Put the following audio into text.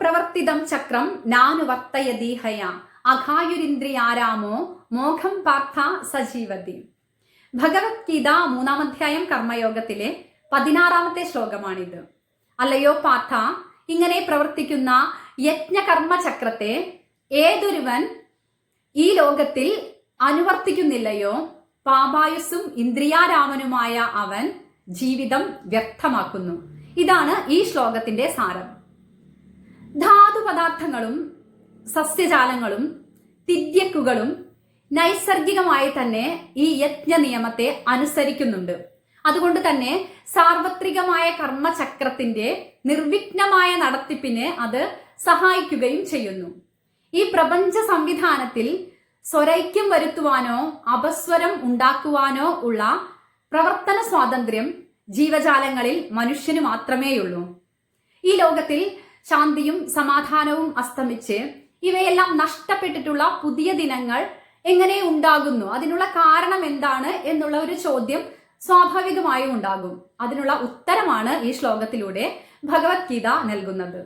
പ്രവർത്തിതം ചക്രം നാനുവർത്തയദീഹയ അഘായുരിന്ദ്രിയാരാമോ മോഘം പാർത്ഥ സജീവതി. ഭഗവത്ഗീത 3-ാം അധ്യായം കർമ്മയോഗത്തിലെ 16-ാമത്തെ ശ്ലോകമാണിത്. അല്ലയോ പാർത്ഥ, ഇങ്ങനെ പ്രവർത്തിക്കുന്ന യജ്ഞകർമ്മ ചക്രത്തെ ഏതൊരുവൻ ഈ ലോകത്തിൽ അനുവർത്തിക്കുന്നില്ലയോ പാപായുസ്സും ഇന്ദ്രിയാരാമനുമായ അവൻ ജീവിതം വ്യർത്ഥമാക്കുന്നു. ഇതാണ് ഈ ശ്ലോകത്തിന്റെ സാരം. ധാതുപദാർത്ഥങ്ങളും സസ്യജാലങ്ങളും തിര്യക്കുകളും നൈസർഗികമായി തന്നെ ഈ യജ്ഞ നിയമത്തെ അനുസരിക്കുന്നുണ്ട്. അതുകൊണ്ട് തന്നെ സാർവത്രികമായ കർമ്മചക്രത്തിന്റെ നിർവിഘ്നമായ നടത്തിപ്പിന് അത് സഹായിക്കുകയും ചെയ്യുന്നു. ഈ പ്രപഞ്ച സംവിധാനത്തിൽ സ്വരൈക്യം വരുത്തുവാനോ അപസ്വരം ഉണ്ടാക്കുവാനോ ഉള്ള പ്രവർത്തന സ്വാതന്ത്ര്യം ജീവജാലങ്ങളിൽ മനുഷ്യന് മാത്രമേയുള്ളൂ. ഈ ലോകത്തിൽ ശാന്തിയും സമാധാനവും അസ്തമിച്ച് ഇവയെല്ലാം നഷ്ടപ്പെട്ടിട്ടുള്ള പുതിയ ദിനങ്ങൾ എങ്ങനെ ഉണ്ടാകുന്നു, അതിനുള്ള കാരണം എന്താണ് എന്നുള്ള ഒരു ചോദ്യം സ്വാഭാവികമായും ഉണ്ടാകും. അതിനുള്ള ഉത്തരമാണ് ഈ ശ്ലോകത്തിലൂടെ ഭഗവത്ഗീത നൽകുന്നത്.